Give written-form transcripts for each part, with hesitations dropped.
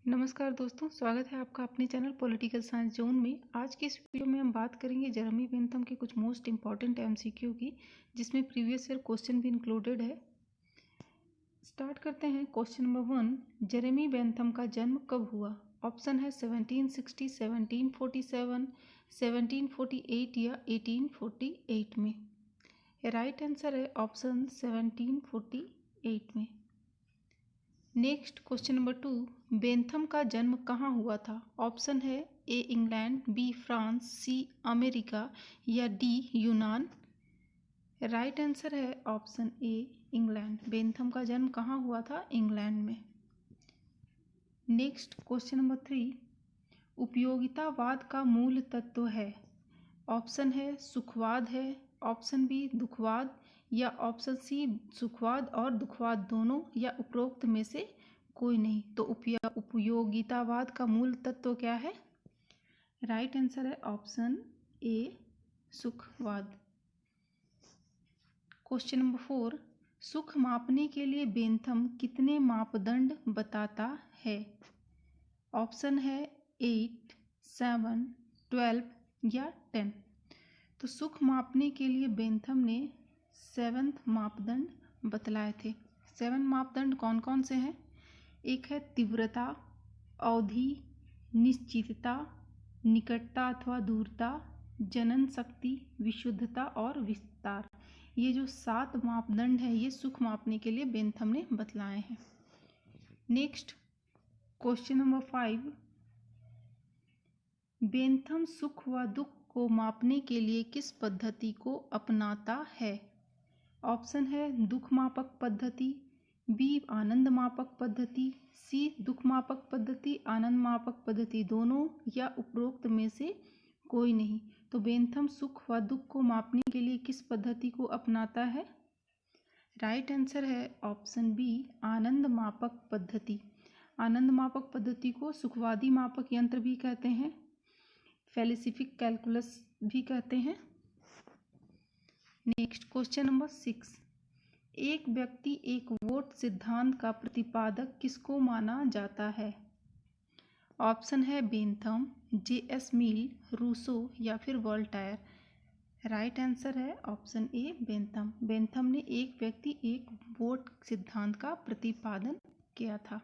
नमस्कार दोस्तों, स्वागत है आपका अपने चैनल पॉलिटिकल साइंस जोन में। आज की इस वीडियो में हम बात करेंगे जेरेमी बेंथम के कुछ मोस्ट इंपॉर्टेंट एमसीक्यू की, जिसमें प्रीवियस ईयर क्वेश्चन भी इंक्लूडेड है। स्टार्ट करते हैं। क्वेश्चन नंबर 1, जेरेमी बेंथम का जन्म कब हुआ? ऑप्शन है 1760, 1747, 1748 या 1848 में। राइट आंसर है ऑप्शन 1748 में। नेक्स्ट क्वेश्चन नंबर 2, बेंथम का जन्म कहाँ हुआ था? ऑप्शन है A England, B France, C America या डी यूनान। राइट आंसर है ऑप्शन ए इंग्लैंड। बेंथम का जन्म कहाँ हुआ था? इंग्लैंड में। नेक्स्ट क्वेश्चन नंबर 3, उपयोगितावाद का मूल तत्व है? ऑप्शन है सुखवाद है, ऑप्शन बी दुखवाद या ऑप्शन सी सुखवाद और दुखवाद दोनों या उपरोक्त में से कोई नहीं। तो उपयोगितावाद का मूल तत्व क्या है? राइट आंसर है ऑप्शन ए सुखवाद। क्वेश्चन नंबर 4, सुख मापने के लिए बेंथम कितने मापदंड बताता है? ऑप्शन है 8, 7, 12 या 10। तो सुख मापने के लिए बेंथम ने 7 मापदंड बतलाए थे। 7 मापदंड कौन कौन से हैं? एक है तीव्रता, अवधि, निश्चितता, निकटता अथवा दूरता, जनन शक्ति, विशुद्धता और विस्तार। ये जो 7 मापदंड हैं ये सुख मापने के लिए बेंथम ने बतलाए हैं। नेक्स्ट क्वेश्चन नंबर 5, बेंथम सुख व दुख को मापने के लिए किस पद्धति को अपनाता है? ऑप्शन है दुख मापक पद्धति, बी आनंद मापक पद्धति, सी दुख मापक पद्धति, आनंद मापक पद्धति दोनों या उपरोक्त में से कोई नहीं। तो बेंथम सुख व दुख को मापने के लिए किस पद्धति को अपनाता है? राइट आंसर है ऑप्शन बी आनंद मापक पद्धति। आनंद मापक पद्धति को सुखवादी मापक यंत्र भी कहते हैं, फेलिसिफिक कैलकुलस भी कहते हैं। नेक्स्ट क्वेश्चन नंबर 6, एक व्यक्ति एक वोट सिद्धांत का प्रतिपादक किसको माना जाता है? ऑप्शन है बेंथम, जे.एस. मिल, रूसो या फिर वोल्टायर। राइट आंसर है ऑप्शन ए बेंथम। बेंथम ने एक व्यक्ति एक वोट सिद्धांत का प्रतिपादन किया था।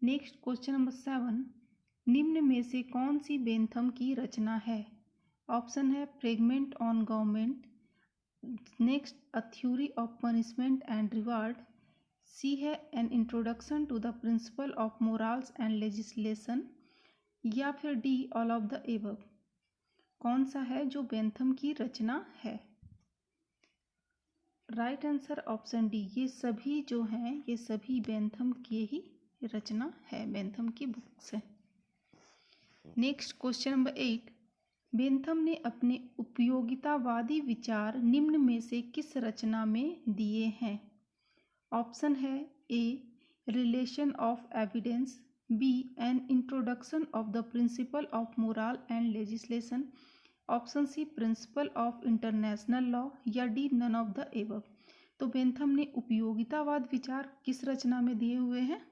नेक्स्ट क्वेश्चन नंबर 7, निम्न में से कौन सी बेंथम की रचना है? ऑप्शन है fragment on government, next a theory of punishment and reward, C है an introduction to the principle of morals and legislation या फिर D all of the above. कौन सा है जो बेंथम की रचना है? Right answer option D. ये सभी जो हैं ये सभी बेंथम की ही रचना है, बेंथम की बुक्स है। नेक्स्ट क्वेश्चन नंबर 8, बेंथम ने अपने उपयोगितावादी विचार निम्न में से किस रचना में दिए हैं? ऑप्शन है a relation of evidence, B an introduction of the principle of moral and legislation, option C principle of international law या D none of the above. तो बेंथम ने उपयोगितावाद विचार किस रचना में दिए हुए हैं?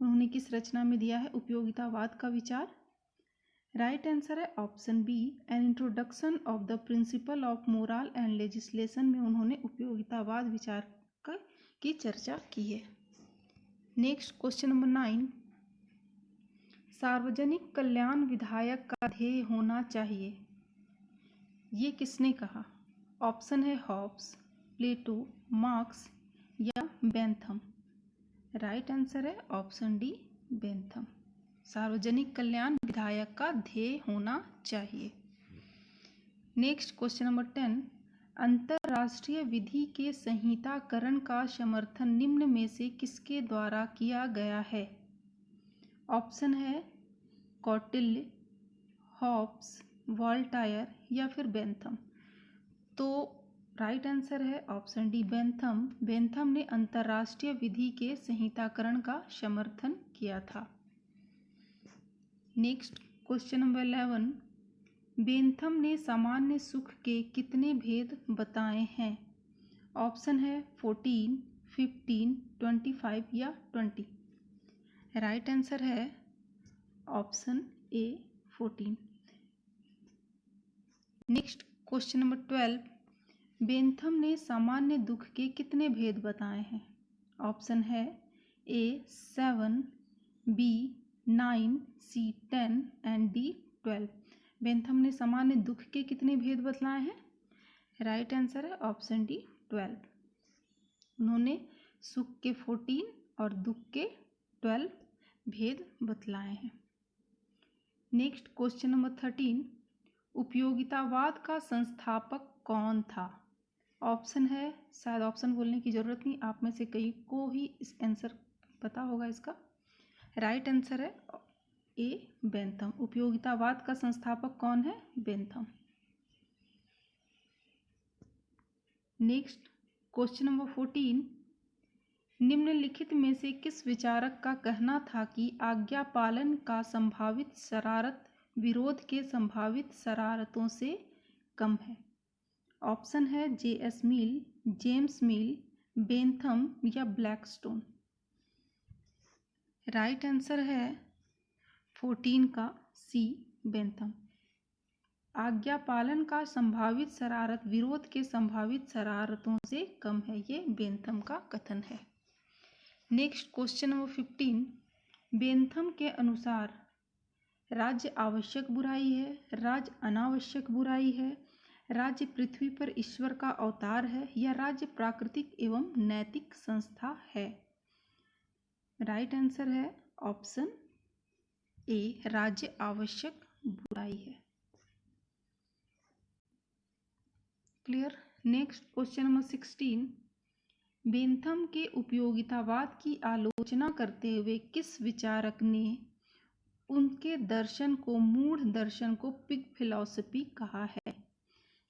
उन्होंने किस रचना में दिया है उपयोगितावाद का विचार? राइट आंसर है option B an introduction of the principle of moral and legislation में उन्होंने उपयोगितावाद विचार की चर्चा की है। नेक्स्ट क्वेश्चन नंबर 9, सार्वजनिक कल्याण विधायक का ध्येय होना चाहिए, ये किसने कहा? ऑप्शन है हॉब्स, प्लेटो, मार्क्स या बेंथम। राइट आंसर है ऑप्शन डी बेंथम। सार्वजनिक कल्याण विधायक का ध्येय होना चाहिए। नेक्स्ट क्वेश्चन नंबर 10, अंतरराष्ट्रीय विधि के संहिताकरण का समर्थन निम्न में से किसके द्वारा किया गया है? ऑप्शन है कौटिल्य, हॉब्स, वोल्टायर या फिर बेंथम। तो राइट आंसर है ऑप्शन डी बेंथम। बेंथम ने अंतरराष्ट्रीय विधि के संहिताकरण का समर्थन किया था। नेक्स्ट क्वेश्चन नंबर 11, बेंथम ने सामान्य सुख के कितने भेद बताए हैं? ऑप्शन है 14, 15, 25 या 20। राइट आंसर है ऑप्शन ए 14। नेक्स्ट क्वेश्चन नंबर 12, बेंथम ने सामान्य दुख के कितने भेद बताए हैं? ऑप्शन है A 7, B 9, C 10 and D 12। Bentham ने सामान्य दुख के कितने भेद बतलाए हैं? राइट आंसर है ऑप्शन डी 12। उन्होंने सुख के 14 और दुख के 12 भेद बतलाए हैं। नेक्स्ट क्वेश्चन नंबर 13, उपयोगितावाद का संस्थापक कौन था? ऑप्शन है, शायद ऑप्शन बोलने की ज़रूरत नहीं, आप में से कई को ही इस आंसर पता होगा इसका। राइट आंसर है ए बेंथम। उपयोगितावाद का संस्थापक कौन है? बेंथम। नेक्स्ट क्वेश्चन नंबर 14, निम्नलिखित में से किस विचारक का कहना था कि आज्ञा पालन का संभावित शरारत विरोध के संभावित शरारतों से कम है? ऑप्शन है जे.एस. मिल, जेम्स मिल, बेंथम या ब्लैकस्टोन। राइट आंसर है 14 का सी बेंथम। आज्ञा पालन का संभावित शरारत विरोध के संभावित शरारतों से कम है, ये बेंथम का कथन है। नेक्स्ट क्वेश्चन नंबर 15, बेंथम के अनुसार राज्य आवश्यक बुराई है, राज्य अनावश्यक बुराई है, राज्य पृथ्वी पर ईश्वर का अवतार है या राज्य प्राकृतिक एवं नैतिक संस्था है? राइट आंसर है ऑप्शन ए, राज्य आवश्यक बुराई है। Clear. Next question number 16, Bentham के उपयोगितावाद की आलोचना करते हुए किस विचारक ने उनके दर्शन को मूढ़ दर्शन को पिग फिलॉसफी कहा है?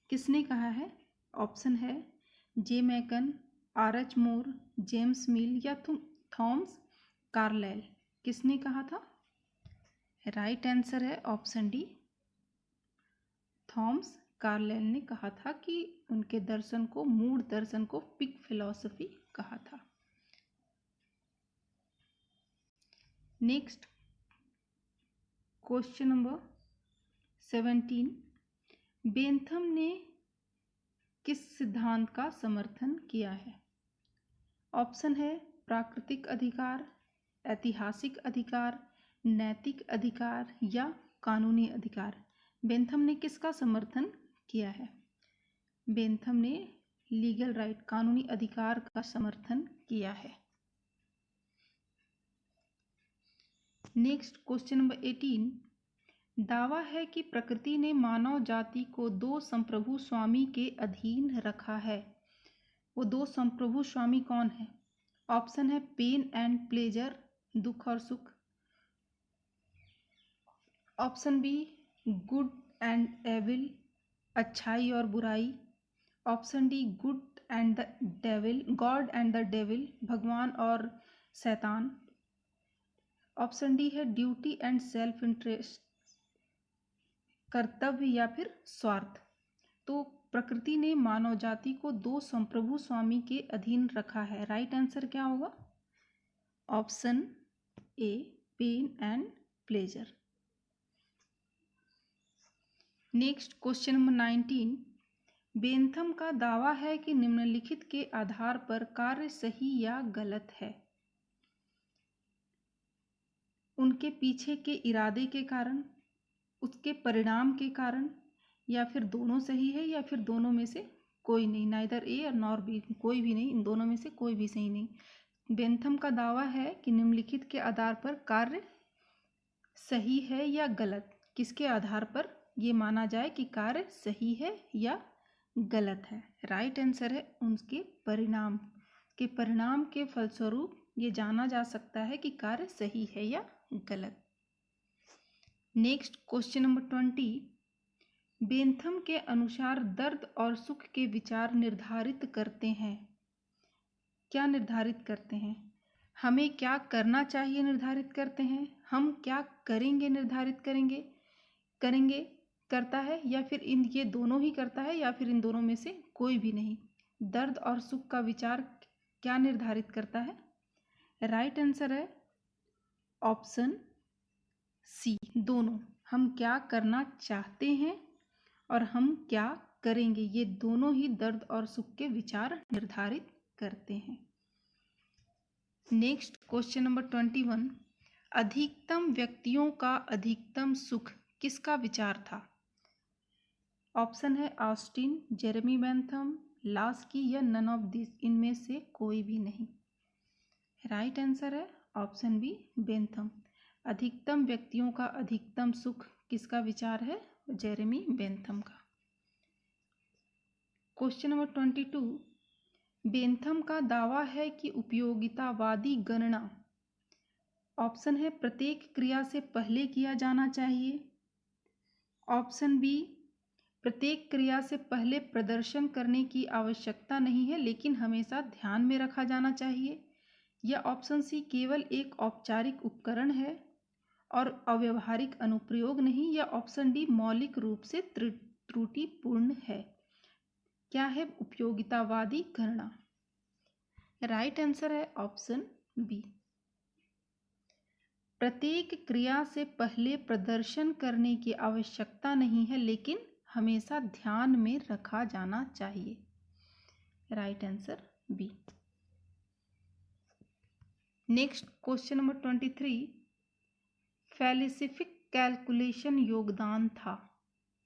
किसने कहा है? ऑप्शन है जे मैकन, आर.एच. मोर, जेम्स मिल या थॉमस कार्लाइल। किसने कहा था? राइट आंसर है ऑप्शन डी, थॉमस कार्लाइल ने कहा था कि उनके दर्शन को मूढ़ दर्शन को पिग फिलॉसफी कहा था। नेक्स्ट क्वेश्चन नंबर 17, बेंथम ने किस सिद्धांत का समर्थन किया है? ऑप्शन है प्राकृतिक अधिकार, ऐतिहासिक अधिकार, नैतिक अधिकार या कानूनी अधिकार। बेंथम ने किसका समर्थन किया है? बेंथम ने लीगल राइट, कानूनी अधिकार का समर्थन किया है। नेक्स्ट क्वेश्चन नंबर 18, दावा है कि प्रकृति ने मानव जाति को दो संप्रभु स्वामी के अधीन रखा है। वो दो संप्रभु स्वामी कौन है? ऑप्शन है पेन एंड प्लेजर, दुख और सुख। Option B good and evil, अच्छाई और बुराई। Option D good and the devil, god and the devil, भगवान और शैतान। ऑप्शन डी है ड्यूटी एंड सेल्फ इंटरेस्ट, कर्तव्य या फिर स्वार्थ। तो प्रकृति ने मानव जाति को दो संप्रभु स्वामी के अधीन रखा है। राइट आंसर क्या होगा? Option A pain and pleasure. Next question number 19, Bentham का दावा है कि निम्नलिखित के आधार पर कार्य सही या गलत है। उनके पीछे के इरादे के कारण, उसके परिणाम के कारण, या फिर दोनों सही है या फिर दोनों में से कोई नहीं, नाइदर ए और नॉर बी, कोई भी नहीं, इन दोनों में से कोई भी सही नहीं। बेंथम का दावा है कि निम्नलिखित के आधार पर कार्य सही है या गलत। किसके आधार पर ये माना जाए कि कार्य सही है या गलत है? राइट आंसर है उनके परिणाम के फलस्वरूप ये जाना जा सकता है कि कार्य सही है या गलत। नेक्स्ट क्वेश्चन नंबर 20, बेंथम के अनुसार दर्द और सुख के विचार निर्धारित करते हैं। क्या निर्धारित करते हैं? हमें क्या करना चाहिए निर्धारित करते हैं, हम क्या करेंगे निर्धारित करेंगे करता है, या फिर ये दोनों ही करता है, या फिर इन दोनों में से कोई भी नहीं। दर्द और सुख का विचार क्या निर्धारित करता है? राइट आंसर है ऑप्शन सी दोनों। हम क्या करना चाहते हैं और हम क्या करेंगे, ये दोनों ही दर्द और सुख के विचार निर्धारित करते हैं। नेक्स्ट क्वेश्चन नंबर 21, अधिकतम व्यक्तियों का अधिकतम सुख किसका विचार था? ऑप्शन है ऑस्टिन, जेरेमी बेंथम, लास्की या नन ऑफ दिस, इनमें से कोई भी नहीं। राइट आंसर है ऑप्शन बी बेंथम। अधिकतम व्यक्तियों का अधिकतम सुख किसका विचार है? जेरेमी बेंथम का। क्वेश्चन नंबर 22, बेंथम का दावा है कि उपयोगितावादी गणना ऑप्शन है प्रत्येक क्रिया से पहले किया जाना चाहिए, ऑप्शन बी प्रत्येक क्रिया से पहले प्रदर्शन करने की आवश्यकता नहीं है लेकिन हमेशा ध्यान में रखा जाना चाहिए, या ऑप्शन सी केवल एक औपचारिक उपकरण है और अव्यवहारिक अनुप्रयोग नहीं, या ऑप्शन डी मौलिक रूप से त्रुटिपूर्ण है। क्या है उपयोगितावादी गणना? राइट आंसर है ऑप्शन बी। प्रत्येक क्रिया से पहले प्रदर्शन करने की आवश्यकता नहीं है लेकिन हमेशा ध्यान में रखा जाना चाहिए। Right answer B. Next question number 23, felicific calculation योगदान था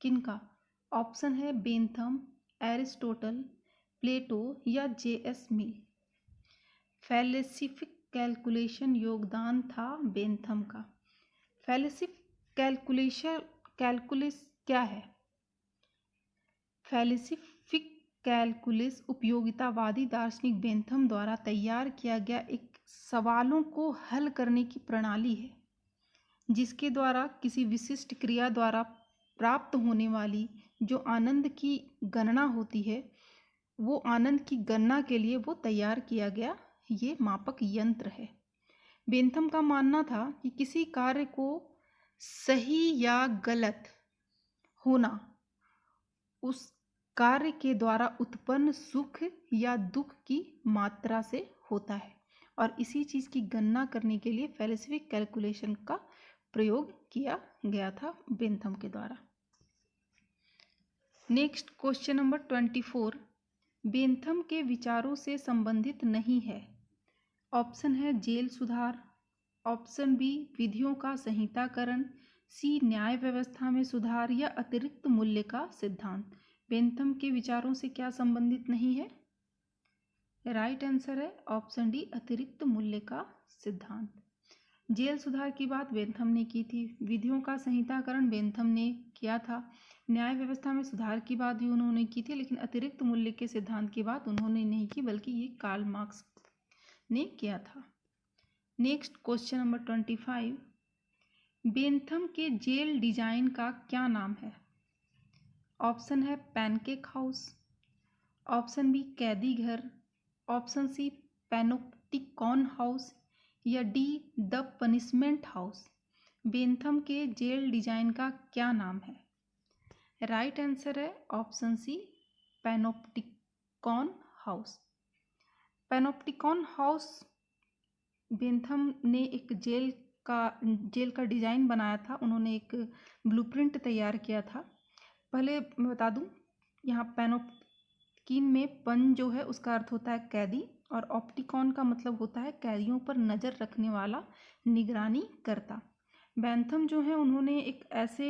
किनका? ऑप्शन है बेंथम, एरिस्टोटल, प्लेटो या जे.एस. मिल। फैलिसिफिक कैलकुलेशन योगदान था बेंथम का। कैलकुलस क्या है? फैलिसिफिक कैलकुलस उपयोगितावादी दार्शनिक बेंथम द्वारा तैयार किया गया एक सवालों को हल करने की प्रणाली है जिसके द्वारा किसी विशिष्ट क्रिया द्वारा प्राप्त होने वाली जो आनंद की गणना होती है, वो आनंद की गणना के लिए वो तैयार किया गया ये मापक यंत्र है। बेंथम का मानना था कि किसी कार्य को सही या गलत होना उस कार्य के द्वारा उत्पन्न सुख या दुख की मात्रा से होता है और इसी चीज़ की गणना करने के लिए फैलिसिफिक कैलकुलेशन का प्रयोग किया गया था बेंथम के द्वारा। नेक्स्ट क्वेश्चन नंबर 24, बेंथम के विचारों से संबंधित नहीं है। ऑप्शन है जेल सुधार, ऑप्शन बी विधियों का संहिताकरण, सी न्याय व्यवस्था में सुधार या अतिरिक्त मूल्य का सिद्धांत। बेंथम के विचारों से क्या संबंधित नहीं है? राइट आंसर है ऑप्शन डी अतिरिक्त मूल्य का सिद्धांत। जेल सुधार की बात बेंथम ने की थी, विधियों का संहिताकरण बेंथम ने किया था, न्याय व्यवस्था में सुधार की बात भी उन्होंने की थी, लेकिन अतिरिक्त मूल्य के सिद्धांत की बात उन्होंने नहीं की बल्कि ये कार्ल मार्क्स ने किया था। नेक्स्ट क्वेश्चन नंबर 25, बेंथम के जेल डिजाइन का क्या नाम है? ऑप्शन है पैनकेक हाउस, ऑप्शन बी कैदी घर, ऑप्शन सी पैनोप्टिकॉन हाउस या D the punishment house. Bentham के जेल डिजाइन का क्या नाम है? राइट आंसर है option C panopticon house. Panopticon house Bentham ने एक जेल का डिज़ाइन बनाया था, उन्होंने एक ब्लूप्रिंट तैयार किया था। पहले मैं बता दूं, यहाँ पैनोप्टिकीन में पन जो है उसका अर्थ होता है कैदी और ऑप्टिकॉन का मतलब होता है कैदियों पर नज़र रखने वाला, निगरानी करता। बेंथम जो है उन्होंने एक ऐसे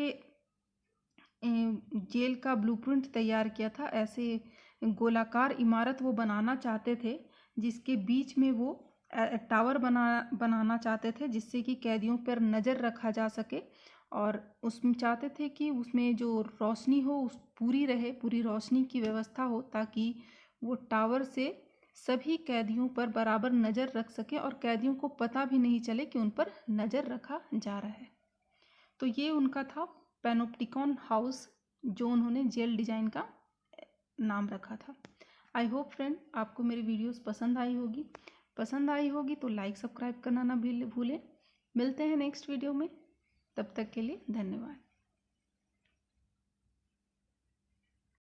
जेल का ब्लूप्रिंट तैयार किया था, ऐसे गोलाकार इमारत वो बनाना चाहते थे जिसके बीच में वो टावर बनाना चाहते थे जिससे कि कैदियों पर नज़र रखा जा सके और उसमें चाहते थे कि उसमें जो रोशनी हो उस पूरी रहे, पूरी रोशनी की व्यवस्था हो ताकि वो टावर से सभी कैदियों पर बराबर नज़र रख सके और कैदियों को पता भी नहीं चले कि उन पर नज़र रखा जा रहा है। तो ये उनका था पैनोप्टिकॉन हाउस जो उन्होंने जेल डिज़ाइन का नाम रखा था। आई होप फ्रेंड आपको मेरी वीडियोस पसंद आई होगी तो लाइक सब्सक्राइब करना ना भूलें। मिलते हैं नेक्स्ट वीडियो में, तब तक के लिए धन्यवाद।